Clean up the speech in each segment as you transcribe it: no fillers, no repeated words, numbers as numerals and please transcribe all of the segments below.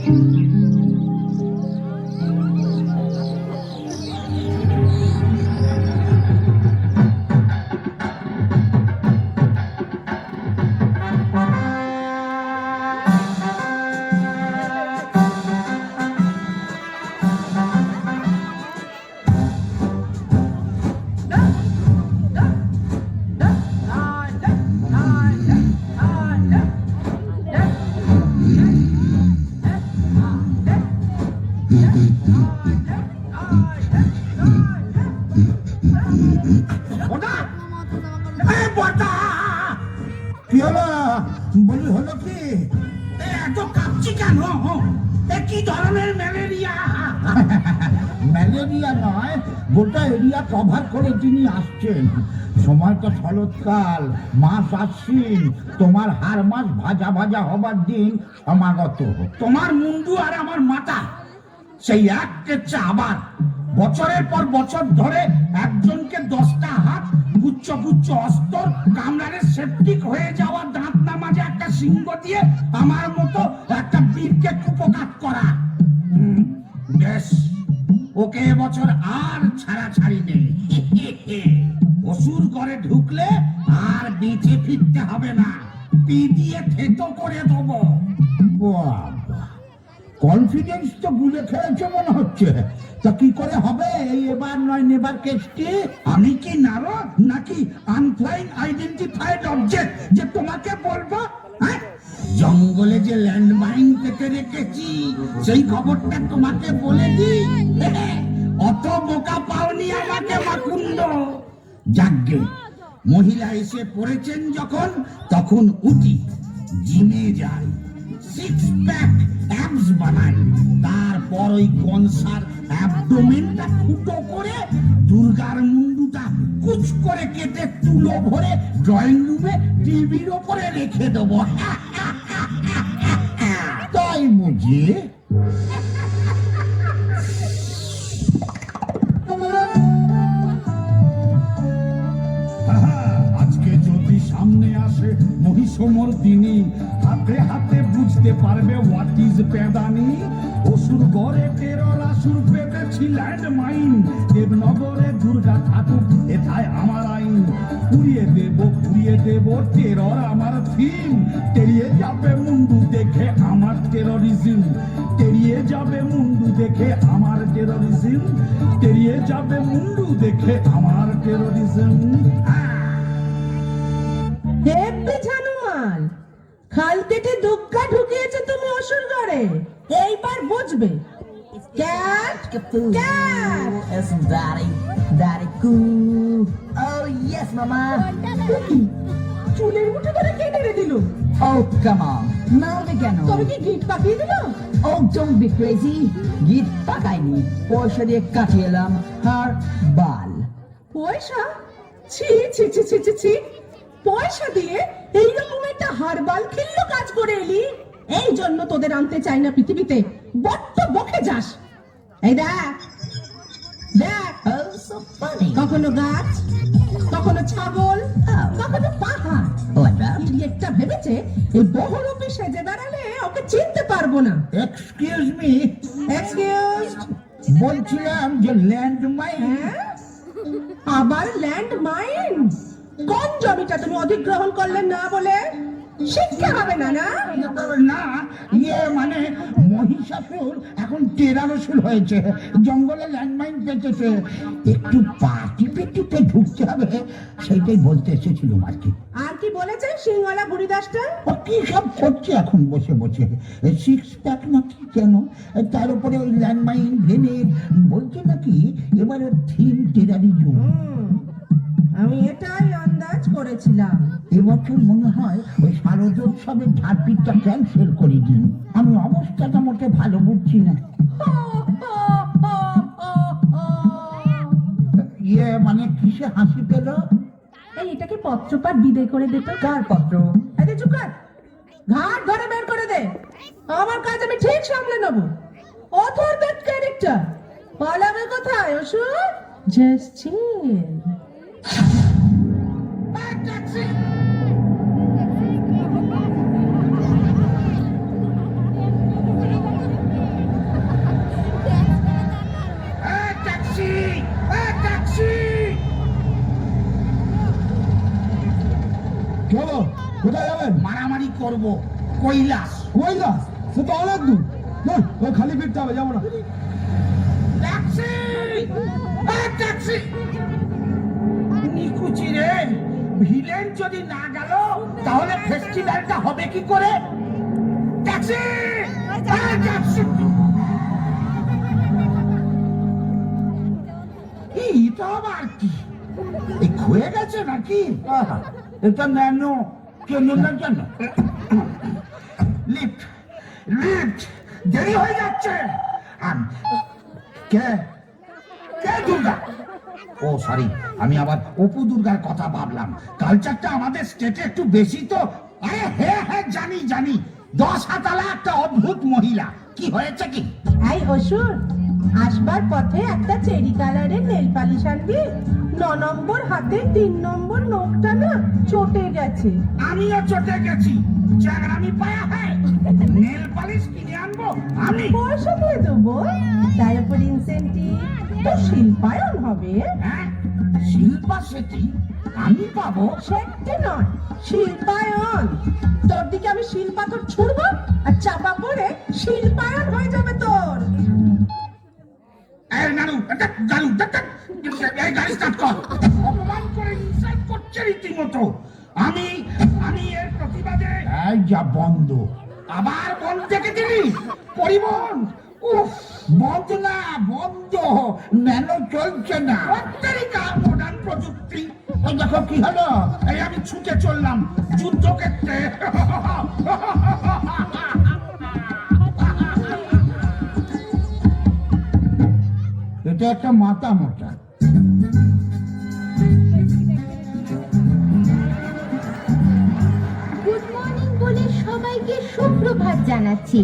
কি হলো বলি, হলো কি? এত কাঁপছি কেন? কি ধরনের ম্যালেরিয়া? ম্যালেরিয়া নয়, গোটা এরিয়া কভার করে তিনি আসছেন। সময়টা শরৎকাল, মাস আশ্বিন, তোমার হার মাস ভাজা ভাজা হবার দিন সমাগত। তোমার মুন্ডু আর আমার মাথা সেই এক কেচ্ছা আবার বছরের পর বছর ধরে একজনকে 10টা হাত, গুচ্ছ গুচ্ছ অস্তর, কামড়ারে সেপটিক হয়ে যাওয়া দাঁত না মাঝে একটা সিংহ দিয়ে আমার মতো একটা বীরকে কুপকাত করা। বেশ, ওকে এবছর আর ছাড়াছাড়ি নেই। অসুর ঘরে ঢুকলে আর বেঁচে ফিরতে হবে না, পি দিয়ে থেতো করে দেবো। কনফিডেন্স তো গুলে খেয়েছে মনে হচ্ছে। তা কি করে হবে এই এবার নয় নেবার কেসটি? আমি কি নারো নাকি আনফ্লাইং আইডেন্টিফাইড অবজেক্ট যে তোমাকে বলবো? জঙ্গলে যে ল্যান্ডমাইন পেতে রেখেছি সেই খবরটা তোমাকে বলে দিই। অত বোকা পাওনি আমাকে মাকুন্দ। যাগ্গে, মহিলা এসে পড়েছেন যখন, তখন উঠি, জিমে যাই, 6 প্যাক অ্যাবস বানাই, তারপর ওই কনসার অ্যাবডোমেনটা ফুটো করে দুর্গার মুন্ডুটা কুচ করে কেটে তুলো ভরে ড্রয়িং রুমে টিভির ওপরে রেখে দেবো। তাই বুঝি? আজকে যদি সামনে আসে মহিষমর্দিনী, হাতে হাতে বুঝতে পারবে হোয়াট ইজ পেদানি। অসুর গড়ে টেরর আসুর পেতেছি ল্যান্ড মাইন, দেবনগরে দুর্গা ঠাকুর এথায় আমার আইন। পুড়িয়ে দেব টেরর আমার থিম, তেড়িয়ে যাবে মুন্ডু দেখে আমার টেররিজম, তেড়িয়ে যাবে মুন্ডু দেখে আমার টেররিজম, তেড়িয়ে যাবে মুন্ডু দেখে আমার টেররিজম। হেব্বি ঝানুমাল, খাল কেটে দুগ্গা ঢুকিয়েছে তুমি অসুর ঘরে, এইবার বুঝবে। Cat cat Yes, daddy, daddy cool. Oh yes, mama. চুলের মুঠো ধরে কে নেড়ে দিল? Oh come on, মারবে কেন? তবে কি গিট পাকিয়ে দিল? Oh don't be crazy. গিট পাকাইনি, পয়সা দিয়ে কাটিয়ে এলাম হার বাল। পয়সা? ছি ছি ছি ছি ছি ছি, পয়সা দিয়ে এইরকম একটা হারবাল খিল্ল কাজ করে এলি। এই জন্য তোদের আনতে চাই না পৃথিবীতে, বড্ড বকে যাস। এই দেখ দেখ, Oh so funny. কখনো গাছ, কখনো ছাগল, কখনো পাহাড়। Like that? ইডিয়েটটা ভেবেছে এই বহুরূপী সেজে দাঁড়ালে ওকে চিনতে পারবো না। Excuse me, excuse? বলছিলাম যে ল্যান্ডমাইন। হ্যাঁ, আবার ল্যান্ড মাইন? কোন জমিটা তুমি অধিগ্রহণ করলে না বলে? শিক্ষা হবে না না? না, ইয়ে মানে মহিষাসুর এখন টেরারসুর হয়েছে, জঙ্গলে ল্যান্ডমাইন পেতেছে, একটু পা টিপে টিপে ঢুকতে হবে, সেইটাই বলতে এসেছিলাম আর কি। আর কি বলেছে সিংওয়ালা বুড়িদাসটা? ও কি সব করছে এখন বসে বসে, 6 প্যাক নাকি কেন, তার উপরে ওই ল্যান্ডমাইন গ্রেনেড, বলছে নাকি এবার ওর থিম টেরারিজম। আমি এটাই আন্দাজ করেছিলাম। এবছর মনে হয় ওই শারদোৎসবের ঝাড়পিটটা ক্যান্সেল করে দিন, আমি অবস্থাটা মোটে ভালো বুঝছি না। ইয়ে মানে কিসে হাসি পেল? এই এটাকে পত্রপাঠ বিদায় করে দে তো। কার পত্র? এই চুপ কর, ঘাট ধরে বের করে দে, আমার কাজ আমি ঠিক সামলে নেব। অথর বেড ক্যারেক্টার পালাবে কোথায় অসুর? Just chill. মারামারি করব কৈলাস। কৈলাস সে তো অনেক দূর, না ওই খালি ফিরতে হবে, যাবো না। Taxi, taxi. নিকুচি রে, ভিলেন যদি না গেল তাহলে ফেস্টিভ্যালটা হবে কি করে? Taxi, taxi. এটা আবার কি? এই হয়ে গেছে নাকি? আহা, এটা ন্যানো কেন জন্য লিফট, লিফট দেরি হয়ে যাচ্ছে। কে কে দুর্গা? ও সরি, আমি আবার অপু দুর্গার কথা ভাবলাম। কালচারটা আমাদের স্টেটে একটু বেশি তো। আরে হ্যাঁ হ্যাঁ, জানি জানি, 10 হাতালা একটা অদ্ভুত মহিলা। কি হয়েছে কি? এই অসুর, আসবার পথে একটা চেরি কালারের নেল পালিশ আনবি। 9 নম্বর হাতে 3 নম্বর নখটা না চটে গেছে। আমিও চটে গেছি, চ্যাংড়ামি পায়া হয়। নেল পালিশ কিনে আনবো আমি? পয়সা দিয়ে দেবো, তার উপর ইনসেন্টিভ তো শিল্পায়ন হবে। হ্যাঁ, শিল্পা সেটি আমি পাবো? সেটি নয়, শিল্পায়ন। তোর দিকে আমি শিল্পাথর ছুড়বো আর চাপা পড়ে শিল্পায়ন হয়ে যাবে তোর। এই নানু, গালু, এই গাড়ি স্টার্ট কর। অপমান করে ইনসাল্ট করছে রীতিমতো। আমি আমি এর প্রতিবাদে। এই যা বন্ধ, আবার বন্ধ থেকে দিলি? পরিবহন উফ, বন্ধ না, বন্ধ। ন্যানো চলছে না। প্রত্যেকটা মডার্ন প্রযুক্তি। ওই দেখো কি হলো, এই আমি ছুটে চললাম যুদ্ধক্ষেত্রে। এটা একটা মাথা মোটা। গুড মর্নিং বলে সবাইকে সুপ্রভাত জানাচ্ছি।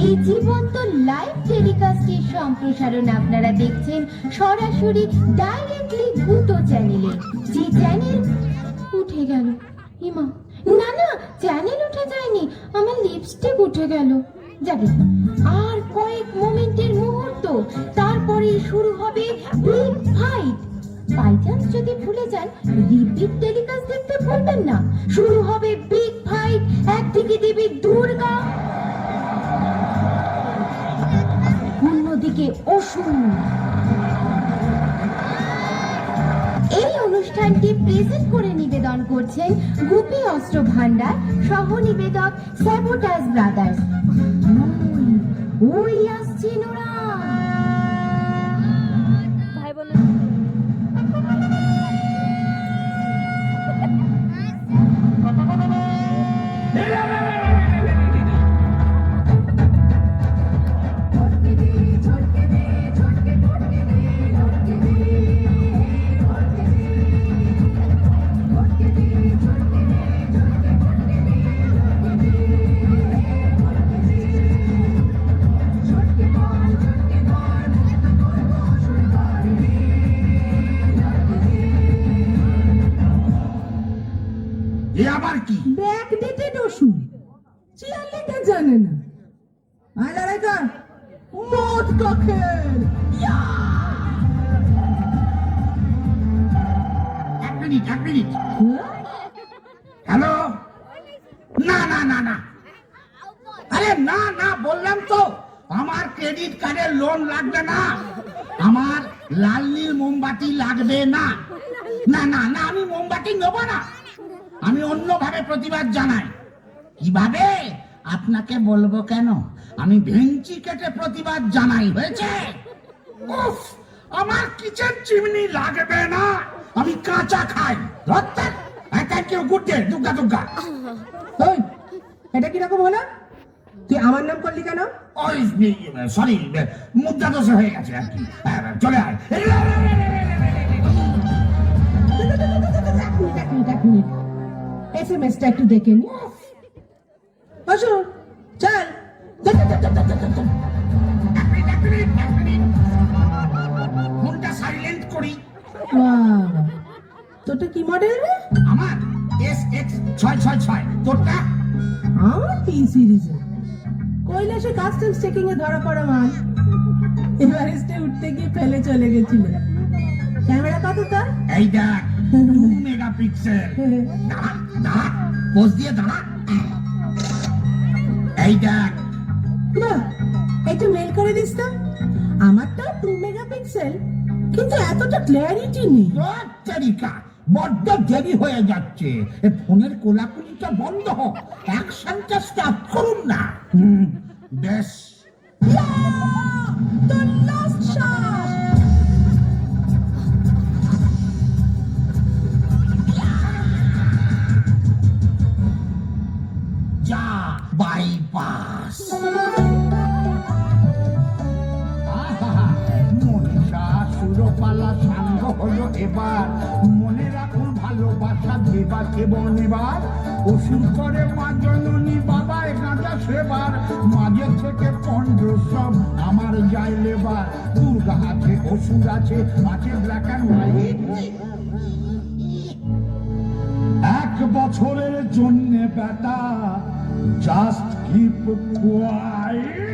এই জীবন্ত লাইভ টেলিকাস্টের সম্প্রসারণ আপনারা দেখছেন সরাসরি ডাইরেক্টলি ভূতো চ্যানেলে। যে চ্যানেল উঠে গেল, হিমা না না, চ্যানেল উঠে যায়নি, আমার লিপস্টিক উঠে গেল। যাবে আর কয়েক মোমেন্টের মুহূর্ত, তারপরেই শুরু হবে বিগ ফাইট। বাই চান্স যদি ভুলে যান, রিপিট টেলিকাস্ট দেখতে ভুলবেন না। শুরু হবে বিগ ফাইট। একদিকে দেবী দুর্গা, অন্যদিকে অসুর। এই অনুষ্ঠানটি প্রেজেন্ট করে নিবেদন করছেন গুপি অস্ত্র ভান্ডার, সহ নিবেদক স্যাবোটাজ ব্রাদার্স। ওই আসছেন ওরা। ভাই বোন এ আবার কি? ব্যাক ডেটেড ওষুধ, চিয়ারলিটা জানে না। আয় লড়াই কর, মদ কখের। এক মিনিট, এক মিনিট। হ্যালো, না না না না, আরে না না, বললাম তো আমার ক্রেডিট কার্ডের লোন লাগবে না, আমার লাল নীল মোমবাতি লাগবে না। না না না, আমি মোমবাতি নেব না। আমি অন্যভাবে প্রতিবাদ জানাই। কিভাবে আপনাকে বলবো কেন, আমি ভেঞ্চি কেটে প্রতিবাদ জানাই। হয়েছে? উফ, আমার কিচেন চিমনি লাগবে না, আমি কাঁচা খাই। Thank you, good day, Durga Durga. ওই, এটা কিরকম হলো? তুই আমার নাম করলি কেন? ওই সরি, মুদ্রা দোষ হয়ে গেছে আর কি। চলে আয়। এক মিনিট, এসএমএসটা একটু দেখে নি। অসুর, চল। ফোনটা সাইলেন্ট করি। বাবা, তোরটা কি মডেল রে? আমার SX666। তোরটা? আমার টি সিরিজে কৈলাসে কাস্টমস চেকিং এ ধরা পড়া মাল, এভারেস্টে উঠতে গিয়ে ফেলে চলে গেছিল। ক্যামেরা কত তার? এইটা 2 মেগাপিক্সেল। দাঁড়া দাঁড়া, পোজ দিয়ে দাঁড়া। এই দেখ, না একটু মেল করে দিস তো। আমারটা 2 মেগাপিক্সেল, কিন্তু এতটা ক্ল্যারিটি নেই। তারিকা বড্ড দেরি হয়ে যাচ্ছে, এ ফোনের কোলাকুলিটা বন্ধ হোক, অ্যাকশনটা স্টার্ট করুন না। বেশ, The last shot! যা বাইপাস। মনীষা সুরপালা সাঙ্গ হলো এবার, মনে রাখুন ভালোবাসা দেবা কেবল এবার। অসুর করে মা জননী বাবায় গাঁজা সেবার, মাঝে থেকে পণ্ড সব আমার যায় লেবার। দুর্গা আছে, অসুর আছে, আছে ব্ল্যাক অ্যান্ড হোয়াইট। 1 বছরের জন্যে বেটা জাস্ট কিপ কোয়াইট।